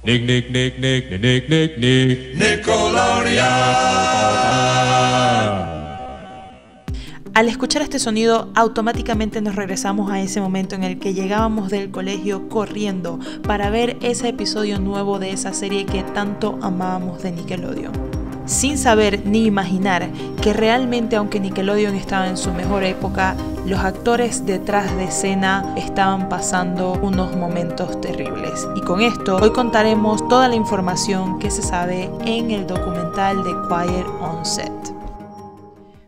Nickelodeon. Al escuchar este sonido, automáticamente nos regresamos a ese momento en el que llegábamos del colegio corriendo para ver ese episodio nuevo de esa serie que tanto amábamos de Nickelodeon. Sin saber ni imaginar que realmente, aunque Nickelodeon estaba en su mejor época, los actores detrás de escena estaban pasando unos momentos terribles. Y con esto, hoy contaremos toda la información que se sabe en el documental de Quiet on Set.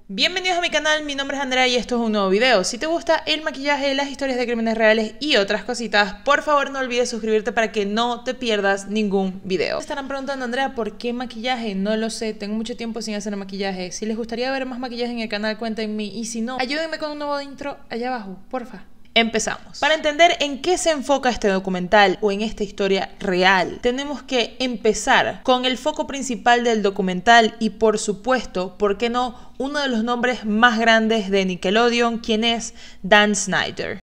Bienvenidos a mi canal, mi nombre es Andrea y esto es un nuevo video. Si te gusta el maquillaje, las historias de crímenes reales y otras cositas, por favor no olvides suscribirte para que no te pierdas ningún video. Estarán preguntando, Andrea, ¿por qué maquillaje? No lo sé, tengo mucho tiempo sin hacer maquillaje. Si les gustaría ver más maquillaje en el canal, cuéntenme. Y si no, ayúdenme con un nuevo intro allá abajo, porfa. Empezamos. Para entender en qué se enfoca este documental o en esta historia real, tenemos que empezar con el foco principal del documental y, por supuesto, ¿por qué no?, uno de los nombres más grandes de Nickelodeon, quien es Dan Schneider.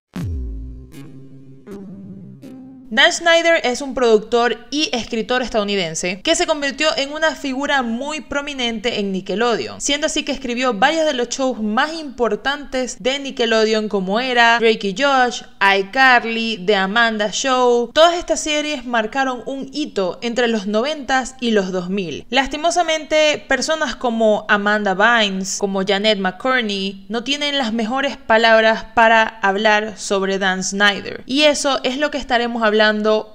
Dan Schneider es un productor y escritor estadounidense que se convirtió en una figura muy prominente en Nickelodeon, siendo así que escribió varios de los shows más importantes de Nickelodeon, como era Drake y Josh, iCarly, The Amanda Show. Todas estas series marcaron un hito entre los 90s y los 2000. Lastimosamente, personas como Amanda Bynes, como Janet McCurney, no tienen las mejores palabras para hablar sobre Dan Schneider, y eso es lo que estaremos hablando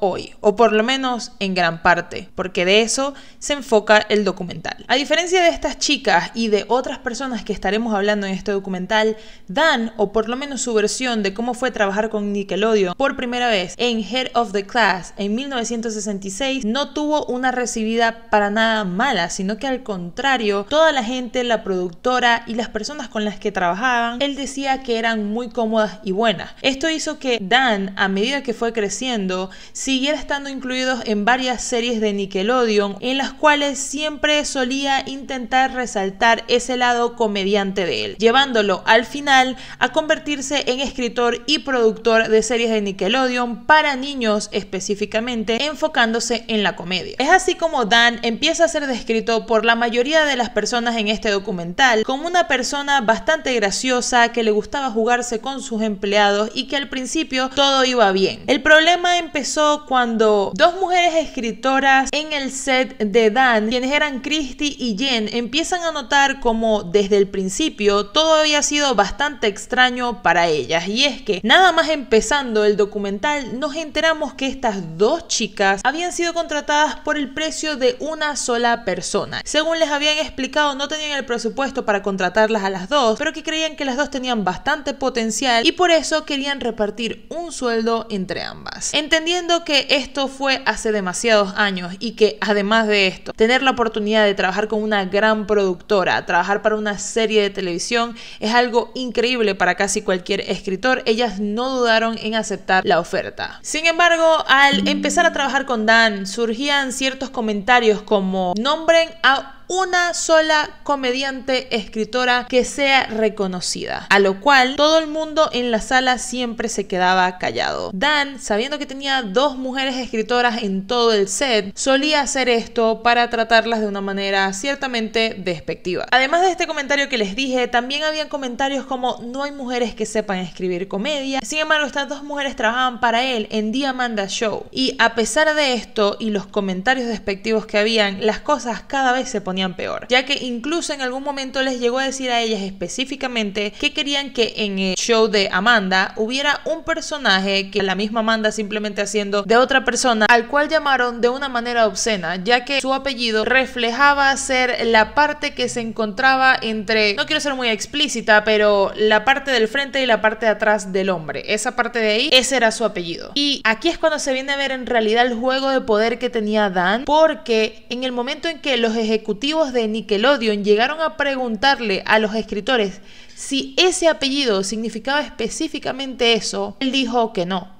hoy, o por lo menos en gran parte, porque de eso se enfoca el documental. A diferencia de estas chicas y de otras personas que estaremos hablando en este documental, Dan, o por lo menos su versión de cómo fue trabajar con Nickelodeon por primera vez en Head of the Class en 1966, no tuvo una recibida para nada mala, sino que al contrario, toda la gente, la productora y las personas con las que trabajaban, él decía que eran muy cómodas y buenas. Esto hizo que Dan, a medida que fue creciendo, siguiera estando incluidos en varias series de Nickelodeon, en las cuales siempre solía intentar resaltar ese lado comediante de él, llevándolo al final a convertirse en escritor y productor de series de Nickelodeon para niños, específicamente enfocándose en la comedia. Es así como Dan empieza a ser descrito por la mayoría de las personas en este documental como una persona bastante graciosa, que le gustaba jugarse con sus empleados y que al principio todo iba bien. El problema empezó cuando dos mujeres escritoras en el set de Dan, quienes eran Christy y Jen, empiezan a notar como desde el principio todo había sido bastante extraño para ellas. Y es que nada más empezando el documental nos enteramos que estas dos chicas habían sido contratadas por el precio de una sola persona. Según les habían explicado, no tenían el presupuesto para contratarlas a las dos, pero que creían que las dos tenían bastante potencial y por eso querían repartir un sueldo entre ambas. Entendiendo que esto fue hace demasiados años y que además de esto, tener la oportunidad de trabajar con una gran productora, trabajar para una serie de televisión, es algo increíble para casi cualquier escritor, ellas no dudaron en aceptar la oferta. Sin embargo, al empezar a trabajar con Dan, surgían ciertos comentarios como: nombren a una sola comediante escritora que sea reconocida, a lo cual todo el mundo en la sala siempre se quedaba callado. Dan, sabiendo que tenía dos mujeres escritoras en todo el set, solía hacer esto para tratarlas de una manera ciertamente despectiva. Además de este comentario que les dije, también habían comentarios como: no hay mujeres que sepan escribir comedia. Sin embargo, estas dos mujeres trabajaban para él en The Amanda Show, y a pesar de esto y los comentarios despectivos que habían, las cosas cada vez se ponían peor, ya que incluso en algún momento les llegó a decir a ellas específicamente que querían que en el show de Amanda hubiera un personaje que la misma Amanda simplemente haciendo de otra persona, al cual llamaron de una manera obscena, ya que su apellido reflejaba ser la parte que se encontraba entre, no quiero ser muy explícita, pero la parte del frente y la parte de atrás del hombre, esa parte de ahí, ese era su apellido. Y aquí es cuando se viene a ver en realidad el juego de poder que tenía Dan, porque en el momento en que los ejecutivos de Nickelodeon llegaron a preguntarle a los escritores si ese apellido significaba específicamente eso, él dijo que no.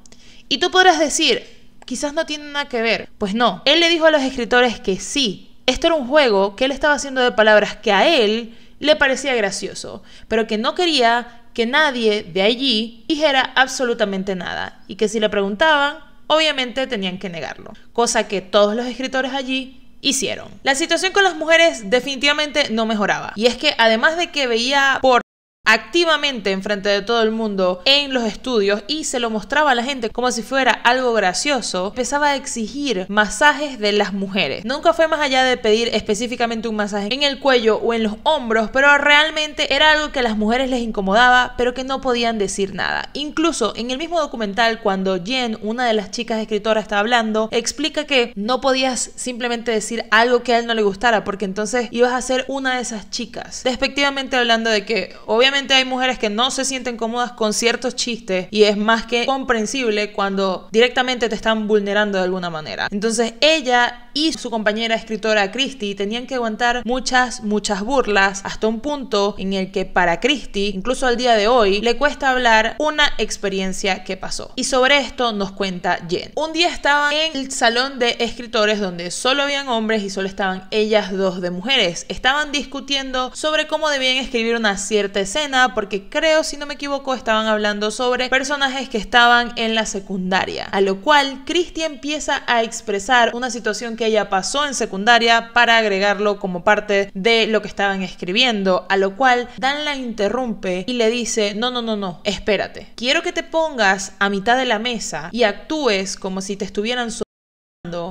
Y tú podrás decir, quizás no tiene nada que ver. Pues no, él le dijo a los escritores que sí, esto era un juego que él estaba haciendo de palabras que a él le parecía gracioso, pero que no quería que nadie de allí dijera absolutamente nada, y que si le preguntaban, obviamente tenían que negarlo, cosa que todos los escritores allí hicieron. La situación con las mujeres definitivamente no mejoraba, y es que además de que veía por activamente enfrente de todo el mundo en los estudios y se lo mostraba a la gente como si fuera algo gracioso, empezaba a exigir masajes de las mujeres. Nunca fue más allá de pedir específicamente un masaje en el cuello o en los hombros, pero realmente era algo que a las mujeres les incomodaba, pero que no podían decir nada. Incluso en el mismo documental, cuando Jen, una de las chicas escritoras, está hablando, explica que no podías simplemente decir algo que a él no le gustara, porque entonces ibas a ser una de esas chicas. Despectivamente hablando de que obviamente hay mujeres que no se sienten cómodas con ciertos chistes y es más que comprensible cuando directamente te están vulnerando de alguna manera. Entonces ella y su compañera escritora Christie tenían que aguantar muchas burlas, hasta un punto en el que para Christie, incluso al día de hoy, le cuesta hablar una experiencia que pasó. Y sobre esto nos cuenta Jen. Un día estaba en el salón de escritores donde solo habían hombres y solo estaban ellas dos de mujeres. Estaban discutiendo sobre cómo debían escribir una cierta escena, porque creo, si no me equivoco, estaban hablando sobre personajes que estaban en la secundaria, a lo cual Christie empieza a expresar una situación que ella pasó en secundaria para agregarlo como parte de lo que estaban escribiendo, a lo cual Dan la interrumpe y le dice: no, espérate, quiero que te pongas a mitad de la mesa y actúes como si te estuvieran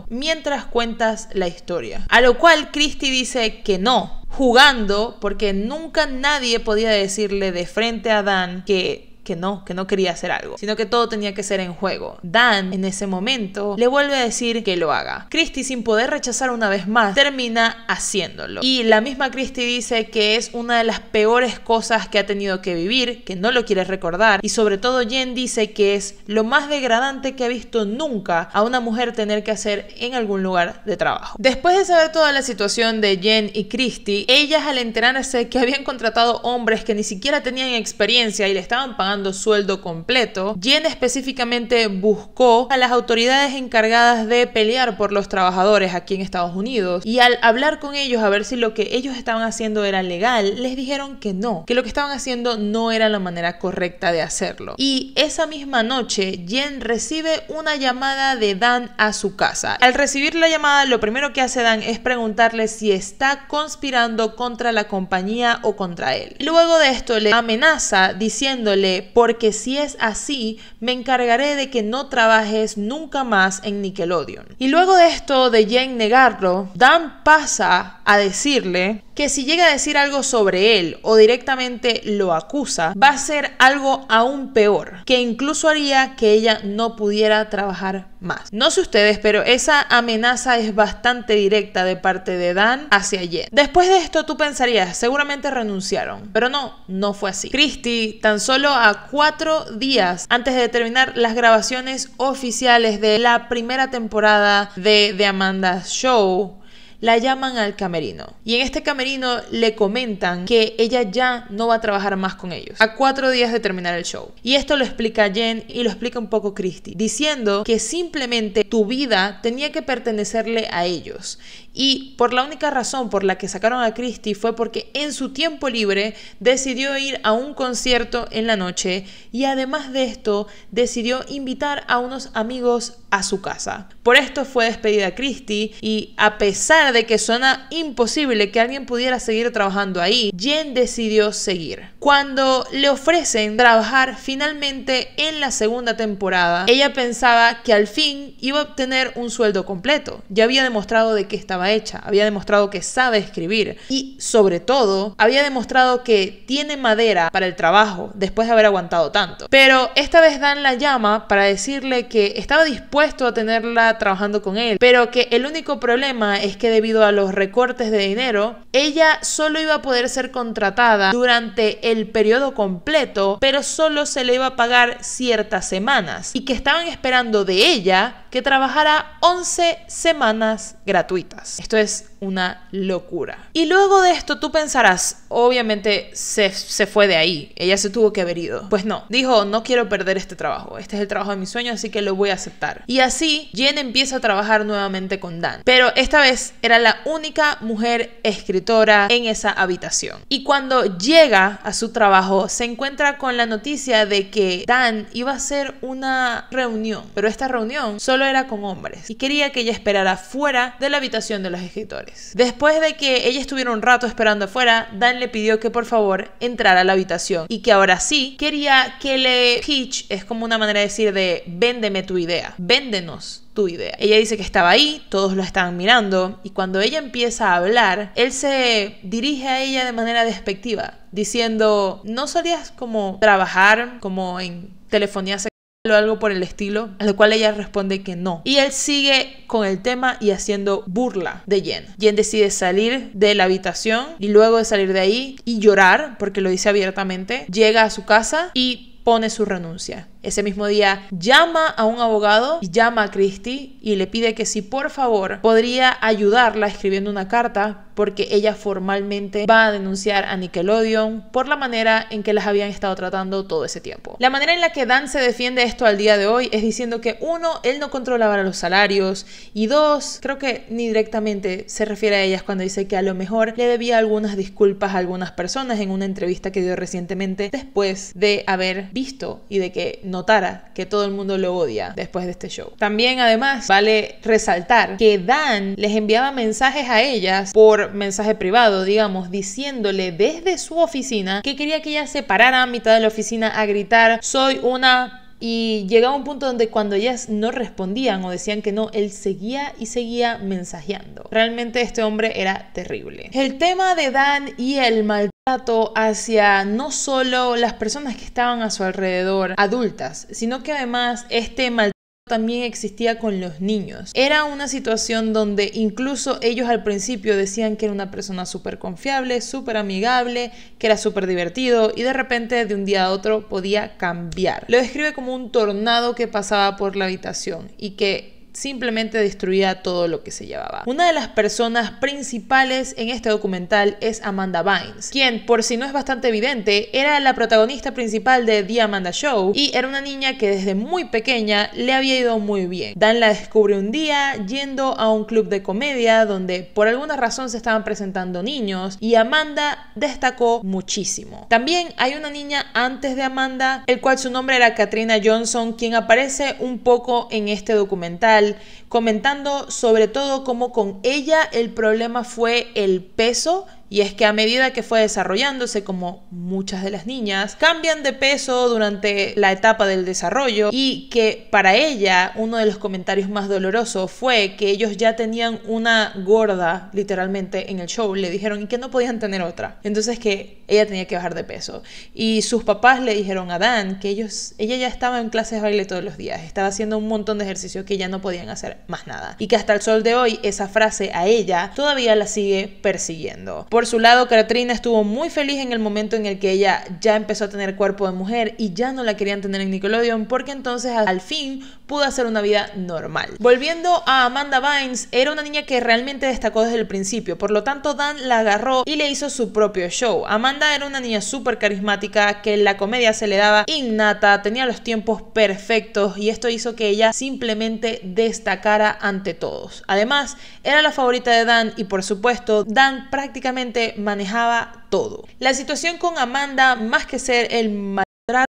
mientras cuentas la historia. A lo cual Christie dice que no, jugando, porque nunca nadie podía decirle de frente a Dan que no quería hacer algo, sino que todo tenía que ser en juego. Dan en ese momento le vuelve a decir que lo haga. Christie, sin poder rechazar una vez más, termina haciéndolo. Y la misma Christie dice que es una de las peores cosas que ha tenido que vivir, que no lo quiere recordar, y sobre todo Jen dice que es lo más degradante que ha visto nunca a una mujer tener que hacer en algún lugar de trabajo. Después de saber toda la situación de Jen y Christie, ellas, al enterarse que habían contratado hombres que ni siquiera tenían experiencia y le estaban pagando sueldo completo, Jen específicamente buscó a las autoridades encargadas de pelear por los trabajadores aquí en Estados Unidos, y al hablar con ellos a ver si lo que ellos estaban haciendo era legal, les dijeron que no, que lo que estaban haciendo no era la manera correcta de hacerlo. Y esa misma noche Jen recibe una llamada de Dan a su casa. Al recibir la llamada, lo primero que hace Dan es preguntarle si está conspirando contra la compañía o contra él. Luego de esto le amenaza diciéndole: porque si es así, me encargaré de que no trabajes nunca más en Nickelodeon. Y luego de esto de Jen negarlo, Dan pasa a decirle que si llega a decir algo sobre él o directamente lo acusa, va a ser algo aún peor, que incluso haría que ella no pudiera trabajar más. No sé ustedes, pero esa amenaza es bastante directa de parte de Dan hacia Jen. Después de esto tú pensarías, seguramente renunciaron, pero no fue así. Christie, tan solo a 4 días antes de terminar las grabaciones oficiales de la primera temporada de The Amanda Show, la llaman al camerino, y en este camerino le comentan que ella ya no va a trabajar más con ellos a 4 días de terminar el show. Y esto lo explica Jen y lo explica un poco Christie, diciendo que simplemente tu vida tenía que pertenecerle a ellos, y por la única razón por la que sacaron a Christie fue porque en su tiempo libre decidió ir a un concierto en la noche, y además de esto decidió invitar a unos amigos a su casa. Por esto fue despedida Christie, y a pesar de que suena imposible que alguien pudiera seguir trabajando ahí, Jen decidió seguir. Cuando le ofrecen trabajar finalmente en la segunda temporada, ella pensaba que al fin iba a obtener un sueldo completo. Ya había demostrado de que estaba hecha, había demostrado que sabe escribir y, sobre todo, había demostrado que tiene madera para el trabajo después de haber aguantado tanto. Pero esta vez Dan la llama para decirle que estaba dispuesto a tenerla trabajando con él, pero que el único problema es que debido a los recortes de dinero, ella solo iba a poder ser contratada durante el periodo completo, pero solo se le iba a pagar ciertas semanas, y que estaban esperando de ella que trabajara 11 semanas gratuitas. Esto es una locura. Y luego de esto tú pensarás, obviamente se fue de ahí, ella se tuvo que haber ido. Pues no, dijo, no quiero perder este trabajo, este es el trabajo de mis sueños, así que lo voy a aceptar. Y así Jen empieza a trabajar nuevamente con Dan, pero esta vez era la única mujer escritora en esa habitación. Y cuando llega a su trabajo se encuentra con la noticia de que Dan iba a hacer una reunión, pero esta reunión solo era con hombres y quería que ella esperara fuera de la habitación de los escritores. Después de que ella estuviera un rato esperando afuera, Dan le pidió que por favor entrara a la habitación y que ahora sí quería que le pitch, es como una manera de decir de véndeme tu idea, véndenos tu idea. Ella dice que estaba ahí, todos lo estaban mirando y cuando ella empieza a hablar, él se dirige a ella de manera despectiva, diciendo, ¿no solías como trabajar como en telefonía sexual o algo por el estilo? A lo cual ella responde que no. Y él sigue con el tema y haciendo burla de Jen. Jen decide salir de la habitación y luego de salir de ahí y llorar, porque lo dice abiertamente, llega a su casa y pone su renuncia. Ese mismo día llama a un abogado y llama a Christie y le pide que si por favor podría ayudarla escribiendo una carta porque ella formalmente va a denunciar a Nickelodeon por la manera en que las habían estado tratando todo ese tiempo. La manera en la que Dan se defiende esto al día de hoy es diciendo que uno, él no controlaba los salarios y dos, creo que ni directamente se refiere a ellas cuando dice que a lo mejor le debía algunas disculpas a algunas personas en una entrevista que dio recientemente después de haber visto y de que notara que todo el mundo lo odia después de este show. También además vale resaltar que Dan les enviaba mensajes a ellas por mensaje privado, digamos, diciéndole desde su oficina que quería que ella se parara a mitad de la oficina a gritar soy una... Y llegaba un punto donde cuando ellas no respondían o decían que no, él seguía y seguía mensajeando. Realmente este hombre era terrible. El tema de Dan y el maltrato hacia no solo las personas que estaban a su alrededor, adultas, sino que además este maltrato también existía con los niños. Era una situación donde incluso ellos al principio decían que era una persona súper confiable, súper amigable, que era súper divertido y de repente de un día a otro podía cambiar. Lo describe como un tornado que pasaba por la habitación y que simplemente destruía todo lo que se llevaba. Una de las personas principales en este documental es Amanda Bynes, quien, por si no es bastante evidente, era la protagonista principal de The Amanda Show y era una niña que desde muy pequeña le había ido muy bien. Dan la descubre un día yendo a un club de comedia donde por alguna razón se estaban presentando niños y Amanda destacó muchísimo. También hay una niña antes de Amanda, el cual su nombre era Katrina Johnson, quien aparece un poco en este documental comentando sobre todo cómo con ella el problema fue el peso. Y es que a medida que fue desarrollándose, como muchas de las niñas, cambian de peso durante la etapa del desarrollo y que para ella uno de los comentarios más dolorosos fue que ellos ya tenían una gorda literalmente en el show, le dijeron y que no podían tener otra, entonces que ella tenía que bajar de peso y sus papás le dijeron a Dan que ella ya estaba en clases de baile todos los días, estaba haciendo un montón de ejercicios que ya no podían hacer más nada y que hasta el sol de hoy esa frase a ella todavía la sigue persiguiendo. Por su lado, Katrina estuvo muy feliz en el momento en el que ella ya empezó a tener cuerpo de mujer y ya no la querían tener en Nickelodeon porque entonces al fin pudo hacer una vida normal. Volviendo a Amanda Bynes, era una niña que realmente destacó desde el principio, por lo tanto Dan la agarró y le hizo su propio show. Amanda era una niña súper carismática que la comedia se le daba innata, tenía los tiempos perfectos y esto hizo que ella simplemente destacara ante todos. Además, era la favorita de Dan y por supuesto Dan prácticamente manejaba todo. La situación con Amanda, más que ser el maltrato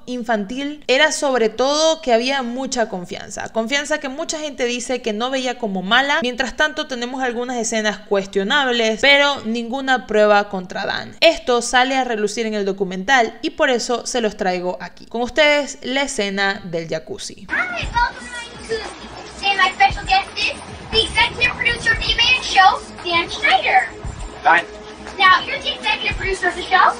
infantil, era sobre todo que había mucha confianza que mucha gente dice que no veía como mala. Mientras tanto tenemos algunas escenas cuestionables, pero ninguna prueba contra Dan. Esto sale a relucir en el documental y por eso se los traigo aquí. Con ustedes la escena del jacuzzi. Hi, welcome to my jacuzzi. Today my special guest is the executive producer of the Amanda Show, Dan Schneider. Fine. Now, you're the executive producer of the show?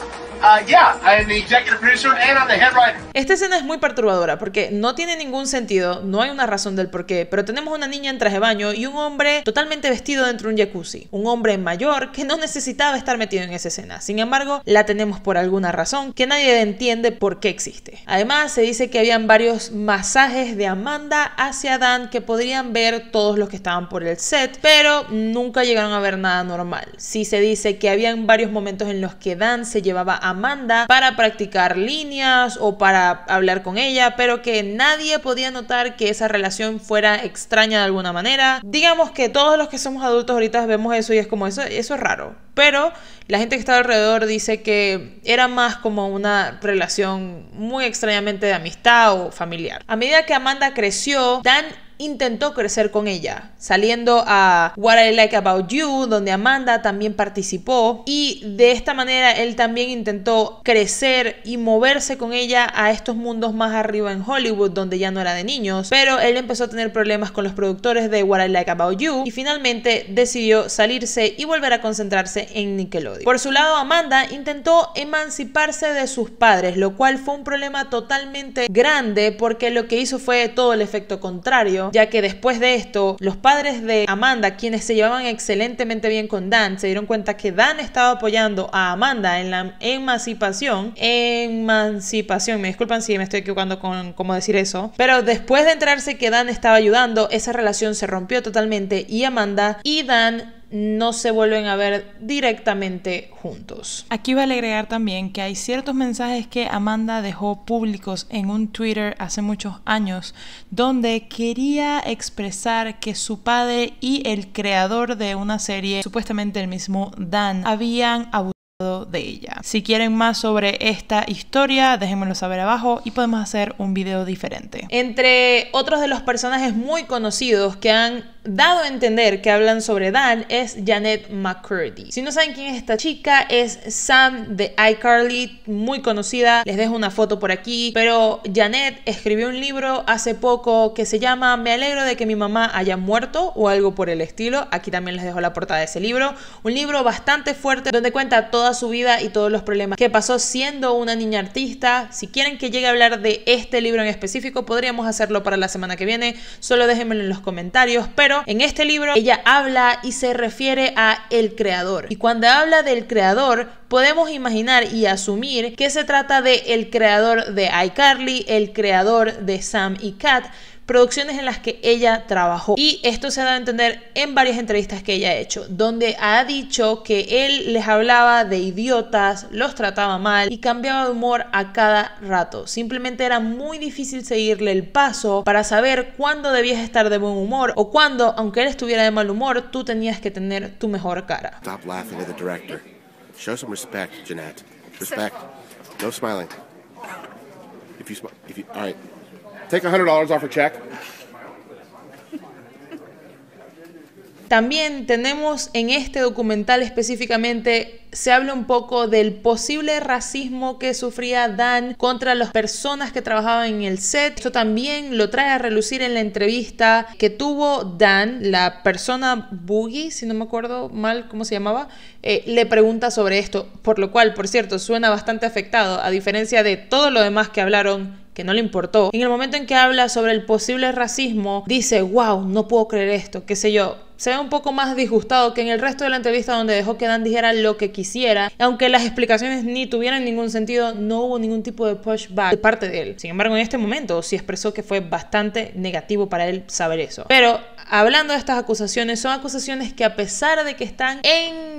Yeah, I am the executive producer and I'm the head writer. Esta escena es muy perturbadora porque no tiene ningún sentido, no hay una razón del por qué, pero tenemos una niña en traje de baño y un hombre totalmente vestido dentro de un jacuzzi. Un hombre mayor que no necesitaba estar metido en esa escena. Sin embargo, la tenemos por alguna razón que nadie entiende por qué existe. Además, se dice que habían varios masajes de Amanda hacia Dan que podrían ver todos los que estaban por el set, pero nunca llegaron a ver nada normal. Sí se dice que habían varios momentos en los que Dan se llevaba a Amanda para practicar líneas o para hablar con ella, pero que nadie podía notar que esa relación fuera extraña de alguna manera. Digamos que todos los que somos adultos ahorita vemos eso y es como eso es raro. Pero la gente que estaba alrededor dice que era más como una relación muy extrañamente de amistad o familiar. A medida que Amanda creció, Dan intentó crecer con ella, saliendo a What I Like About You, donde Amanda también participó, y de esta manera él también intentó crecer y moverse con ella a estos mundos más arriba en Hollywood, donde ya no era de niños, pero él empezó a tener problemas con los productores de What I Like About You y finalmente decidió salirse y volver a concentrarse en Nickelodeon. Por su lado, Amanda intentó emanciparse de sus padres, lo cual fue un problema totalmente grande porque lo que hizo fue todo el efecto contrario, ya que después de esto, los padres de Amanda, quienes se llevaban excelentemente bien con Dan, se dieron cuenta que Dan estaba apoyando a Amanda en la emancipación, me disculpan si me estoy equivocando con cómo decir eso, pero después de enterarse que Dan estaba ayudando, esa relación se rompió totalmente y Amanda y Dan no se vuelven a ver directamente juntos. Aquí vale agregar también que hay ciertos mensajes que Amanda dejó públicos en un Twitter hace muchos años donde quería expresar que su padre y el creador de una serie, supuestamente el mismo Dan, habían abusado de ella. Si quieren más sobre esta historia, déjenmelo saber abajo y podemos hacer un video diferente. Entre otros de los personajes muy conocidos que han dado a entender que hablan sobre Dan es Janet McCurdy. Si no saben quién es esta chica, es Sam de iCarly, muy conocida. Les dejo una foto por aquí, pero Janet escribió un libro hace poco que se llama Me alegro de que mi mamá haya muerto o algo por el estilo. Aquí también les dejo la portada de ese libro. Un libro bastante fuerte donde cuenta toda su vida y todos los problemas que pasó siendo una niña artista. Si quieren que llegue a hablar de este libro en específico, podríamos hacerlo para la semana que viene. Solo déjenmelo en los comentarios, pero en este libro ella habla y se refiere a el creador. Y cuando habla del creador, podemos imaginar y asumir que se trata de el creador de iCarly, el creador de Sam y Cat, producciones en las que ella trabajó. Y esto se ha dado a entender en varias entrevistas que ella ha hecho, donde ha dicho que él les hablaba de idiotas, los trataba mal y cambiaba de humor a cada rato. Simplemente era muy difícil seguirle el paso para saber cuándo debías estar de buen humor o cuándo, aunque él estuviera de mal humor, tú tenías que tener tu mejor cara. Stop laughing at the director. Show some respect, Jeanette. Respect. No smiling. All right. Take $100 off her check. También tenemos en este documental específicamente, se habla un poco del posible racismo que sufría Dan contra las personas que trabajaban en el set. Esto también lo trae a relucir en la entrevista que tuvo Dan, la persona Boogie, si no me acuerdo mal cómo se llamaba, le pregunta sobre esto, por lo cual, por cierto, suena bastante afectado, a diferencia de todo lo demás que hablaron, que no le importó. En el momento en que habla sobre el posible racismo, dice, wow, no puedo creer esto, qué sé yo. Se ve un poco más disgustado que en el resto de la entrevista, donde dejó que Dan dijera lo que quisiera. Aunque las explicaciones ni tuvieran ningún sentido, no hubo ningún tipo de pushback de parte de él. Sin embargo, en este momento sí expresó que fue bastante negativo para él saber eso. Pero hablando de estas acusaciones, son acusaciones que, a pesar de que están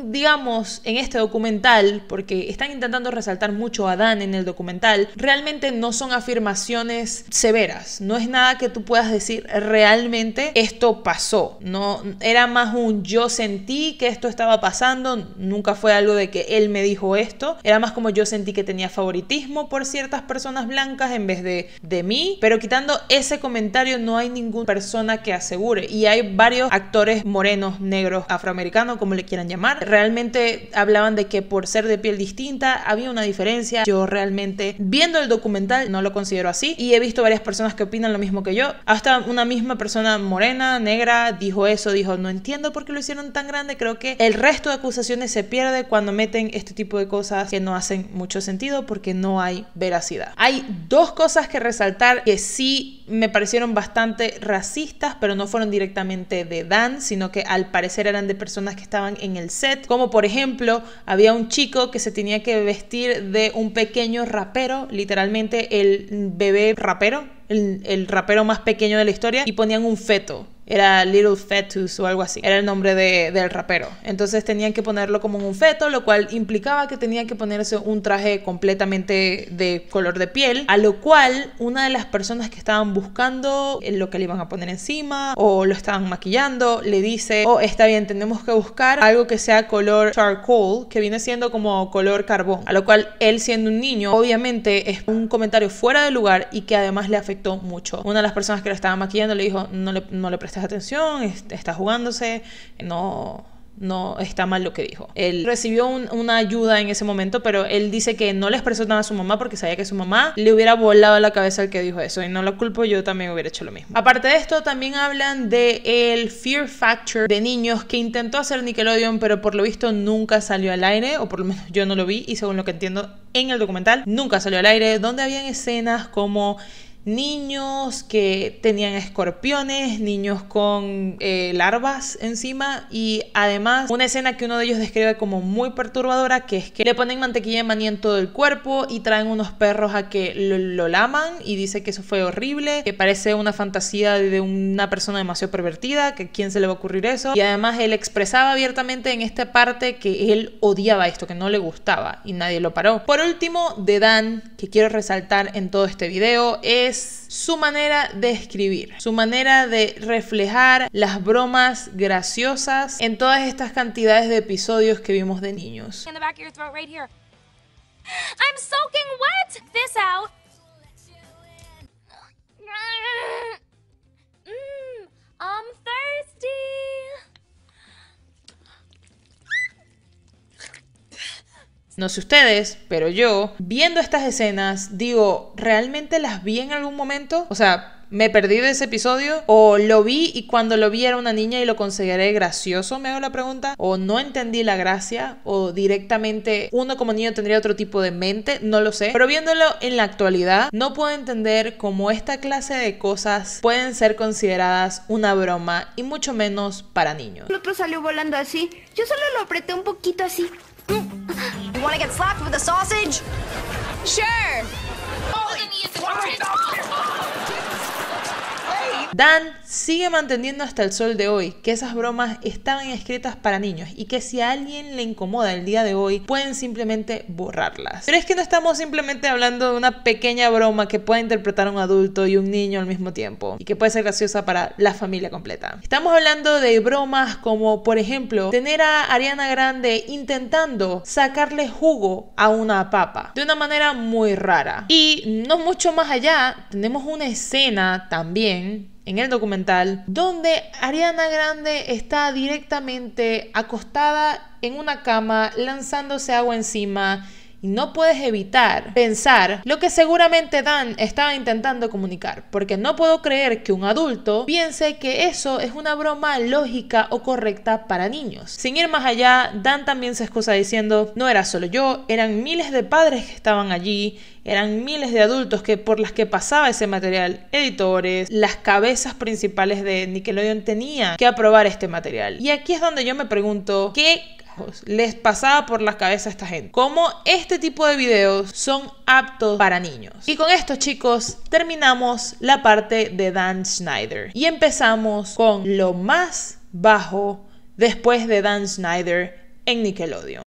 digamos, en este documental, porque están intentando resaltar mucho a Dan en el documental, realmente no son afirmaciones severas. No es nada que tú puedas decir realmente esto pasó. No era más un yo sentí que esto estaba pasando. Nunca fue algo de que él me dijo esto. Era más como yo sentí que tenía favoritismo por ciertas personas blancas en vez de mí. Pero quitando ese comentario, no hay ninguna persona que asegure. Y y hay varios actores morenos, negros, afroamericanos, como le quieran llamar. Realmente hablaban de que por ser de piel distinta había una diferencia. Yo realmente, viendo el documental, no lo considero así, y he visto varias personas que opinan lo mismo que yo. Hasta una misma persona morena, negra, dijo eso, dijo, no entiendo por qué lo hicieron tan grande. Creo que el resto de acusaciones se pierde cuando meten este tipo de cosas que no hacen mucho sentido porque no hay veracidad. Hay dos cosas que resaltar que sí me parecieron bastante racistas, pero no fueron directamente de Dan, sino que al parecer eran de personas que estaban en el set, como por ejemplo, había un chico que se tenía que vestir de un pequeño rapero, literalmente el bebé rapero, el rapero más pequeño de la historia, y ponían un feto. Era Little Fetus o algo así. Era el nombre del rapero. Entonces tenían que ponerlo como un feto, lo cual implicaba que tenían que ponerse un traje completamente de color de piel, a lo cual una de las personas que estaban buscando lo que le iban a poner encima o lo estaban maquillando, le dice, oh, está bien, tenemos que buscar algo que sea color charcoal, que viene siendo como color carbón, a lo cual él, siendo un niño, obviamente es un comentario fuera de lugar y que además le afectó mucho. Una de las personas que lo estaba maquillando le dijo, no le prestes atención, está jugándose, no está mal lo que dijo. Él recibió una ayuda en ese momento, pero él dice que no le expresó nada a su mamá porque sabía que su mamá le hubiera volado la cabeza al que dijo eso, y no lo culpo, yo también hubiera hecho lo mismo. Aparte de esto, también hablan de el Fear Factor de niños que intentó hacer Nickelodeon, pero por lo visto nunca salió al aire, o por lo menos yo no lo vi, y según lo que entiendo en el documental, nunca salió al aire, donde habían escenas como niños que tenían escorpiones, niños con larvas encima, y además una escena que uno de ellos describe como muy perturbadora, que es que le ponen mantequilla de maní en todo el cuerpo y traen unos perros a que lo laman, y dice que eso fue horrible, que parece una fantasía de una persona demasiado pervertida, que a quién se le va a ocurrir eso. Y además él expresaba abiertamente en esta parte que él odiaba esto, que no le gustaba, y nadie lo paró. Por último, de Dan, que quiero resaltar en todo este video, es su manera de escribir, su manera de reflejar las bromas graciosas en todas estas cantidades de episodios que vimos de niños. In the back of your throat right here. I'm soaking wet. This out. I'm thirsty. No sé ustedes, pero yo, viendo estas escenas, digo, ¿realmente las vi en algún momento? O sea, ¿me perdí de ese episodio? ¿O lo vi y cuando lo vi era una niña y lo consideré gracioso? Me hago la pregunta. ¿O no entendí la gracia? ¿O directamente uno como niño tendría otro tipo de mente? No lo sé. Pero viéndolo en la actualidad, no puedo entender cómo esta clase de cosas pueden ser consideradas una broma, y mucho menos para niños. El otro salió volando así. Yo solo lo apreté un poquito así. You want to get slapped with a sausage? Sure. Dan sigue manteniendo hasta el sol de hoy que esas bromas estaban escritas para niños y que si a alguien le incomoda el día de hoy pueden simplemente borrarlas. Pero es que no estamos simplemente hablando de una pequeña broma que puede interpretar un adulto y un niño al mismo tiempo y que puede ser graciosa para la familia completa. Estamos hablando de bromas como, por ejemplo, tener a Ariana Grande intentando sacarle jugo a una papa de una manera muy rara. Y no mucho más allá, tenemos una escena también en el documental donde Ariana Grande está directamente acostada en una cama lanzándose agua encima, y no puedes evitar pensar lo que seguramente Dan estaba intentando comunicar, porque no puedo creer que un adulto piense que eso es una broma lógica o correcta para niños. Sin ir más allá, Dan también se excusa diciendo, no era solo yo, eran miles de padres que estaban allí, eran miles de adultos por las que pasaba ese material, editores, las cabezas principales de Nickelodeon tenían que aprobar este material. Y aquí es donde yo me pregunto, ¿qué les pasaba por la cabeza a esta gente? ¿Cómo este tipo de videos son aptos para niños? Y con esto, chicos, terminamos la parte de Dan Schneider y empezamos con lo más bajo después de Dan Schneider en Nickelodeon.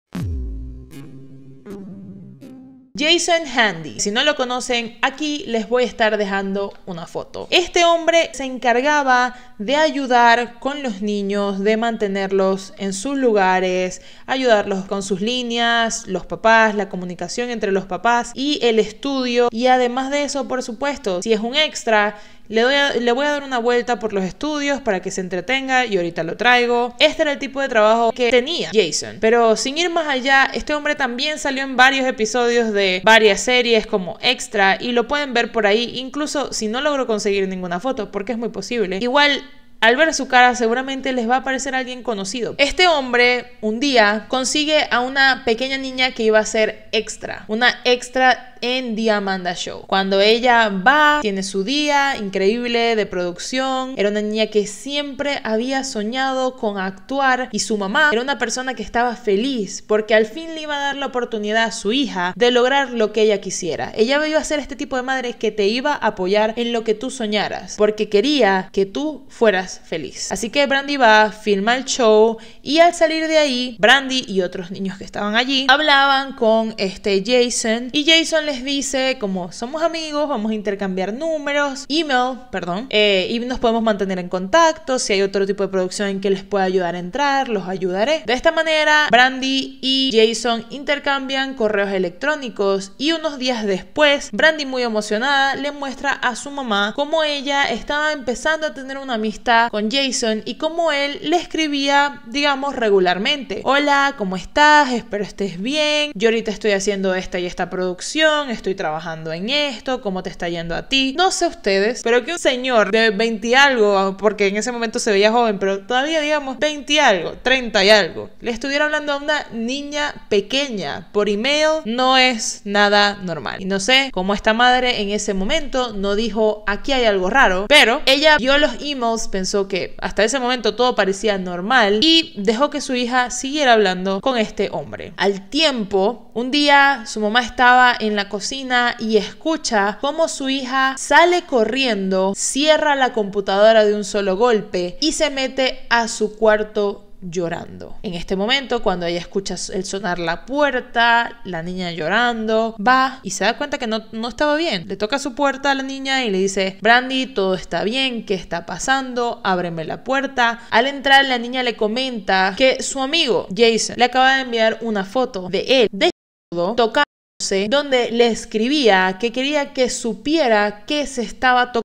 Jason Handy. Si no lo conocen, aquí les voy a estar dejando una foto. Este hombre se encargaba de ayudar con los niños, de mantenerlos en sus lugares, ayudarlos con sus líneas, los papás, la comunicación entre los papás y el estudio. Y además de eso, por supuesto, si es un extra, le voy a dar una vuelta por los estudios para que se entretenga y ahorita lo traigo. Este era el tipo de trabajo que tenía Jason. Pero sin ir más allá, este hombre también salió en varios episodios de varias series como extra y lo pueden ver por ahí, incluso si no logro conseguir ninguna foto, porque es muy posible. Igual, al ver su cara seguramente les va a parecer alguien conocido. Este hombre un día consigue a una pequeña niña que iba a ser extra. Una extra en The Amanda Show. Cuando ella va, tiene su día increíble de producción. Era una niña que siempre había soñado con actuar y su mamá era una persona que estaba feliz porque al fin le iba a dar la oportunidad a su hija de lograr lo que ella quisiera. Ella iba a ser este tipo de madre que te iba a apoyar en lo que tú soñaras porque quería que tú fueras feliz. Así que Brandy va, filma el show y al salir de ahí, Brandy y otros niños que estaban allí hablaban con Jason y Jason les dice como somos amigos, vamos a intercambiar números, y nos podemos mantener en contacto. Si hay otro tipo de producción en que les pueda ayudar a entrar, los ayudaré. De esta manera, Brandy y Jason intercambian correos electrónicos y unos días después, Brandy muy emocionada le muestra a su mamá cómo ella estaba empezando a tener una amistad con Jason y cómo él le escribía, digamos, regularmente. Hola, ¿cómo estás? Espero estés bien. Yo ahorita estoy haciendo esta y esta producción, estoy trabajando en esto, ¿cómo te está yendo a ti? No sé ustedes, pero que un señor de 20 y algo, porque en ese momento se veía joven, pero todavía digamos 20 y algo, 30 y algo, le estuviera hablando a una niña pequeña por email, no es nada normal. Y no sé cómo esta madre en ese momento no dijo aquí hay algo raro, pero ella vio los emails, pensó que hasta ese momento todo parecía normal y dejó que su hija siguiera hablando con este hombre. Al tiempo, un día su mamá estaba en la cocina y escucha cómo su hija sale corriendo, cierra la computadora de un solo golpe y se mete a su cuarto llorando. En este momento, cuando ella escucha el sonar la puerta, la niña llorando, va y se da cuenta que no estaba bien. Le toca su puerta a la niña y le dice: Brandy, todo está bien, ¿qué está pasando? Ábreme la puerta. Al entrar, la niña le comenta que su amigo Jason le acaba de enviar una foto de él desnudo, tocándose, donde le escribía que quería que supiera que se estaba tocando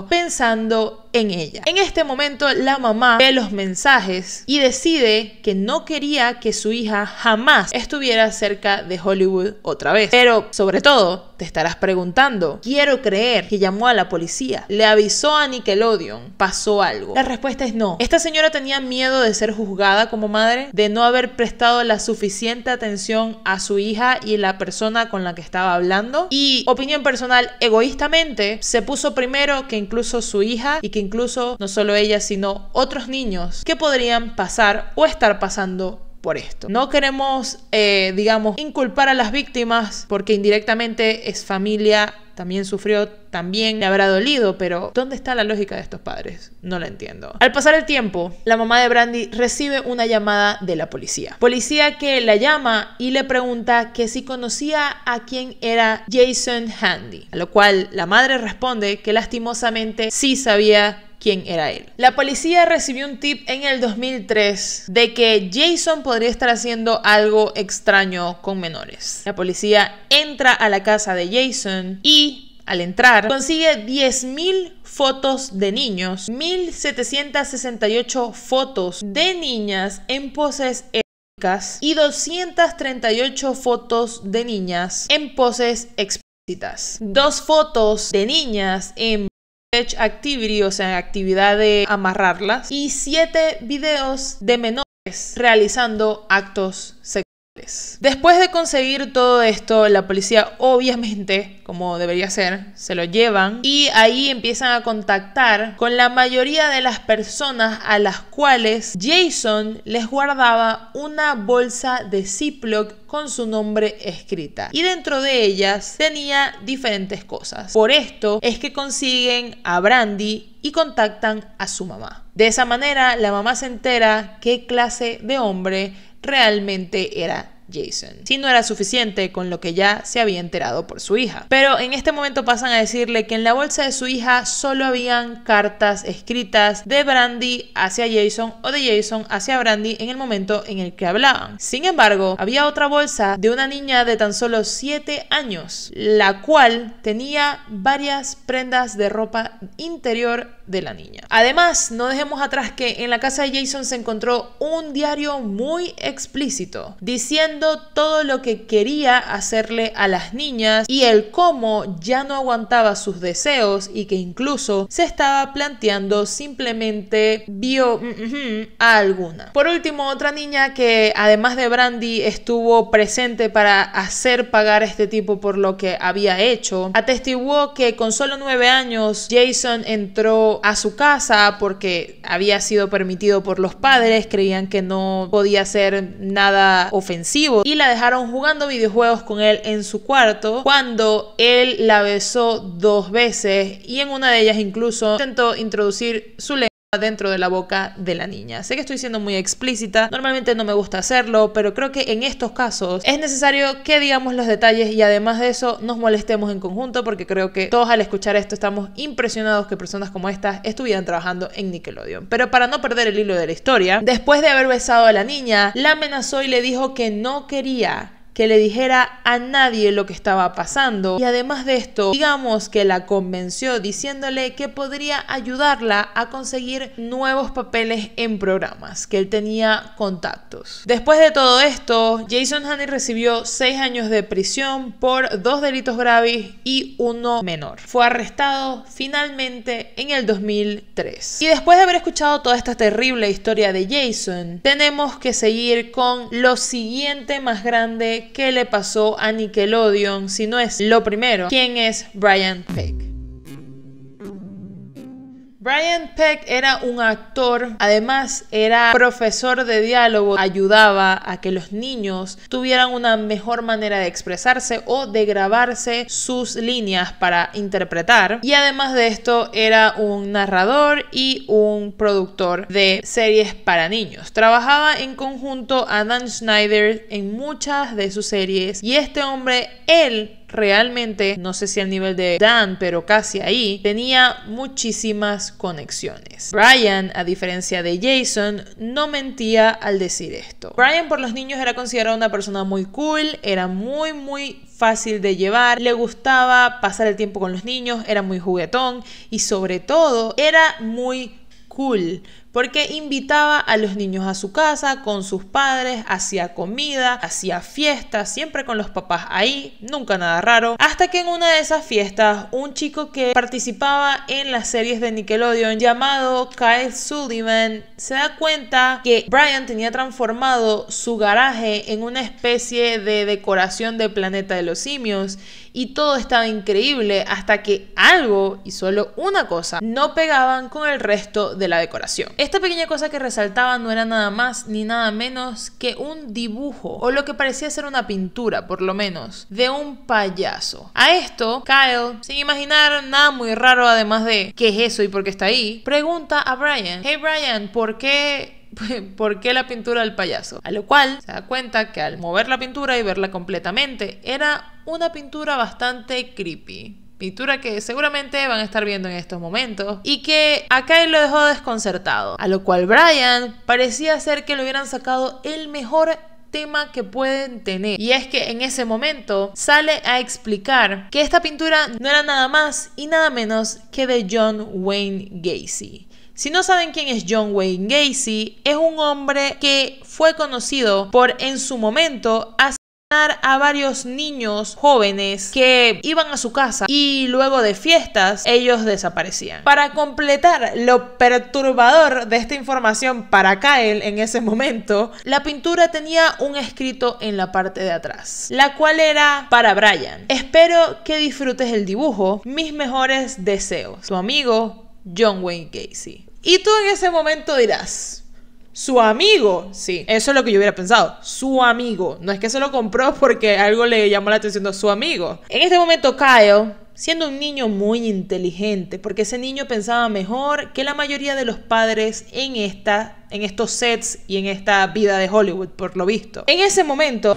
pensando en ella. En este momento la mamá ve los mensajes y decide que no quería que su hija jamás estuviera cerca de Hollywood otra vez. Pero sobre todo te estarás preguntando, quiero creer que llamó a la policía, le avisó a Nickelodeon, pasó algo. La respuesta es no. Esta señora tenía miedo de ser juzgada como madre, de no haber prestado la suficiente atención a su hija y la persona con la que estaba hablando, y opinión personal, egoístamente se puso primero que incluso su hija y que incluso no solo ella sino otros niños que podrían pasar o estar pasando por esto. No queremos, digamos, inculpar a las víctimas porque indirectamente es familia, también sufrió, también le habrá dolido, pero ¿dónde está la lógica de estos padres? No la entiendo. Al pasar el tiempo, la mamá de Brandy recibe una llamada de la policía. Policía que la llama y le pregunta que si conocía a quién era Jason Handy, a lo cual la madre responde que lastimosamente sí sabía quién era él. La policía recibió un tip en el 2003 de que Jason podría estar haciendo algo extraño con menores. La policía entra a la casa de Jason y al entrar consigue 10.000 fotos de niños, 1.768 fotos de niñas en poses eróticas y 238 fotos de niñas en poses explícitas. 2 fotos de niñas en activity, o sea, actividad de amarrarlas, y 7 videos de menores realizando actos sexuales. Después de conseguir todo esto, la policía obviamente, como debería ser, se lo llevan y ahí empiezan a contactar con la mayoría de las personas a las cuales Jason les guardaba una bolsa de Ziploc con su nombre escrita, y dentro de ellas tenía diferentes cosas. Por esto es que consiguen a Brandy y contactan a su mamá. De esa manera la mamá se entera qué clase de hombre realmente era Jason, si no era suficiente con lo que ya se había enterado por su hija. Pero en este momento pasan a decirle que en la bolsa de su hija solo habían cartas escritas de Brandy hacia Jason o de Jason hacia Brandy en el momento en el que hablaban. Sin embargo, había otra bolsa de una niña de tan solo 7 años, la cual tenía varias prendas de ropa interior de la niña. Además, no dejemos atrás que en la casa de Jason se encontró un diario muy explícito diciendo todo lo que quería hacerle a las niñas y el cómo ya no aguantaba sus deseos y que incluso se estaba planteando simplemente a alguna. Por último, otra niña que además de Brandy estuvo presente para hacer pagar a este tipo por lo que había hecho, atestiguó que con solo 9 años Jason entró a su casa porque había sido permitido por los padres, creían que no podía ser nada ofensivo y la dejaron jugando videojuegos con él en su cuarto cuando él la besó 2 veces y en una de ellas incluso intentó introducir su lengua dentro de la boca de la niña. Sé que estoy siendo muy explícita, normalmente no me gusta hacerlo, pero creo que en estos casos es necesario que digamos los detalles y además de eso nos molestemos en conjunto, porque creo que todos al escuchar esto estamos impresionados que personas como estas estuvieran trabajando en Nickelodeon. Pero para no perder el hilo de la historia, después de haber besado a la niña, la amenazó y le dijo que no quería que le dijera a nadie lo que estaba pasando y además de esto, digamos que la convenció diciéndole que podría ayudarla a conseguir nuevos papeles en programas, que él tenía contactos. Después de todo esto, Jason Haney recibió 6 años de prisión por 2 delitos graves y 1 menor. Fue arrestado finalmente en el 2003. Y después de haber escuchado toda esta terrible historia de Jason, tenemos que seguir con lo siguiente más grande que le pasó a Nickelodeon, si no es lo primero. ¿Quién es Brian Peck? Brian Peck era un actor, además era profesor de diálogo, ayudaba a que los niños tuvieran una mejor manera de expresarse o de grabarse sus líneas para interpretar, y además de esto era un narrador y un productor de series para niños. Trabajaba en conjunto a Dan Schneider en muchas de sus series y este hombre, él realmente, no sé si al nivel de Dan, pero casi ahí, tenía muchísimas conexiones. Brian, a diferencia de Jason, no mentía al decir esto. Brian por los niños era considerado una persona muy cool, era muy fácil de llevar, le gustaba pasar el tiempo con los niños, era muy juguetón y sobre todo era muy cool, porque invitaba a los niños a su casa con sus padres, hacía comida, hacía fiestas, siempre con los papás ahí, nunca nada raro, hasta que en una de esas fiestas un chico que participaba en las series de Nickelodeon llamado Kyle Sullivan se da cuenta que Brian tenía transformado su garaje en una especie de decoración del planeta de los simios y todo estaba increíble hasta que algo, y solo una cosa, no pegaban con el resto de la decoración. Esta pequeña cosa que resaltaba no era nada más ni nada menos que un dibujo, o lo que parecía ser una pintura, por lo menos, de un payaso. A esto, Kyle, sin imaginar nada muy raro además de ¿qué es eso y por qué está ahí?, pregunta a Brian: hey Brian, ¿por qué la pintura del payaso? A lo cual se da cuenta que al mover la pintura y verla completamente, era una pintura bastante creepy. Pintura que seguramente van a estar viendo en estos momentos y que a Kyle lo dejó desconcertado. A lo cual Brian parecía ser que le hubieran sacado el mejor tema que pueden tener. Y es que en ese momento sale a explicar que esta pintura no era nada más y nada menos que de John Wayne Gacy. Si no saben quién es John Wayne Gacy, es un hombre que fue conocido por en su momento asesinar a varios niños jóvenes que iban a su casa y luego de fiestas ellos desaparecían. Para completar lo perturbador de esta información para Kyle en ese momento, la pintura tenía un escrito en la parte de atrás, la cual era para Brian: espero que disfrutes el dibujo, mis mejores deseos, tu amigo John Wayne Gacy. Y tú en ese momento dirás: Su amigo, sí, eso es lo que yo hubiera pensado, su amigo, no es que se lo compró porque algo le llamó la atención a su amigo. En este momento Kyle, siendo un niño muy inteligente, porque ese niño pensaba mejor que la mayoría de los padres en estos sets y en esta vida de Hollywood, por lo visto. En ese momento,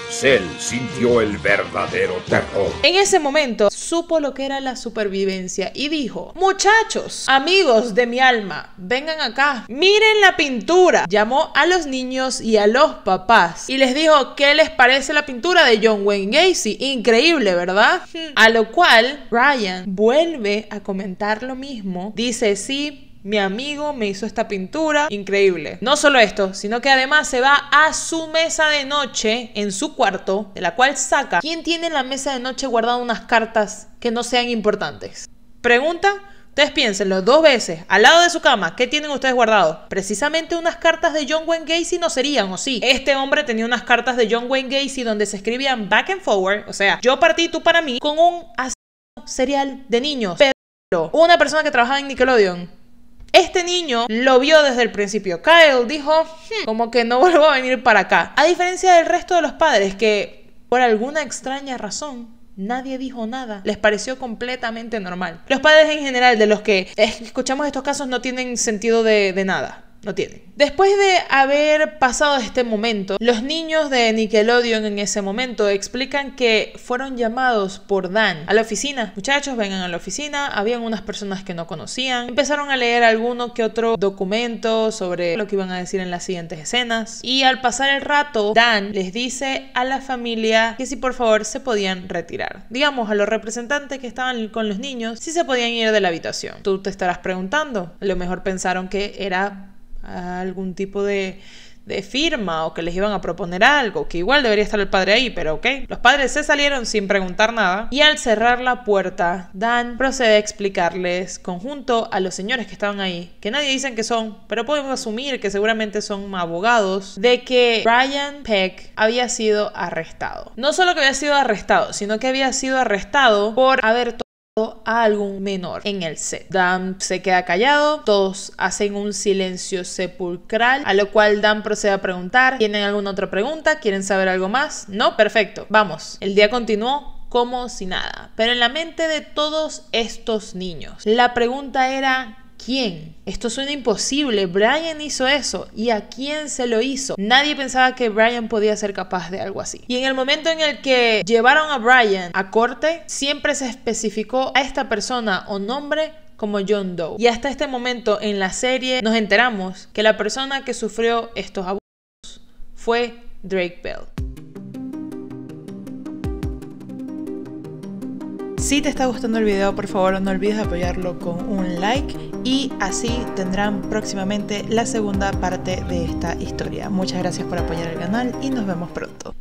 Cell sintió el verdadero terror. En ese momento supo lo que era la supervivencia y dijo: muchachos, amigos de mi alma, vengan acá, miren la pintura. Llamó a los niños y a los papás y les dijo: ¿qué les parece la pintura de John Wayne Gacy? Increíble, ¿verdad? A lo cual Ryan vuelve a comentar lo mismo. Dice: sí, mi amigo me hizo esta pintura, increíble. No solo esto, sino que además se va a su mesa de noche en su cuarto, de la cual saca: ¿quién tiene en la mesa de noche guardado unas cartas que no sean importantes? Pregunta, ustedes piénsenlo 2 veces, al lado de su cama, ¿qué tienen ustedes guardado? Precisamente unas cartas de John Wayne Gacy no serían, ¿o sí? Este hombre tenía unas cartas de John Wayne Gacy donde se escribían back and forward, o sea, yo partí, tú para mí, con un asesino serial de niños. Pero una persona que trabajaba en Nickelodeon, este niño lo vio desde el principio. Kyle dijo: como que no vuelvo a venir para acá. A diferencia del resto de los padres que, por alguna extraña razón, nadie dijo nada. Les pareció completamente normal. Los padres en general de los que escuchamos estos casos no tienen sentido de nada. No tienen. Después de haber pasado este momento, los niños de Nickelodeon en ese momento explican que fueron llamados por Dan a la oficina. Muchachos, vengan a la oficina. Habían unas personas que no conocían. Empezaron a leer alguno que otro documento sobre lo que iban a decir en las siguientes escenas. Y al pasar el rato, Dan les dice a la familia que si por favor se podían retirar. Digamos, a los representantes que estaban con los niños, si se podían ir de la habitación. Tú te estarás preguntando. A lo mejor pensaron que era algún tipo de firma o que les iban a proponer algo, que igual debería estar el padre ahí, pero ok. Los padres se salieron sin preguntar nada y al cerrar la puerta, Dan procede a explicarles conjunto a los señores que estaban ahí, que nadie dicen que son, pero podemos asumir que seguramente son abogados, de que Brian Peck había sido arrestado. No solo que había sido arrestado, sino que había sido arrestado por haber a algún menor en el set. Dan se queda callado, todos hacen un silencio sepulcral, a lo cual Dan procede a preguntar: ¿tienen alguna otra pregunta? ¿Quieren saber algo más? No, perfecto, vamos. El día continuó como si nada, pero en la mente de todos estos niños la pregunta era: ¿quién? Esto suena imposible. Brian hizo eso. ¿Y a quién se lo hizo? Nadie pensaba que Brian podía ser capaz de algo así. Y en el momento en el que llevaron a Brian a corte, siempre se especificó a esta persona o nombre como John Doe. Y hasta este momento en la serie nos enteramos que la persona que sufrió estos abusos fue Drake Bell. Si te está gustando el video, por favor no olvides apoyarlo con un like y así tendrán próximamente la segunda parte de esta historia. Muchas gracias por apoyar el canal y nos vemos pronto.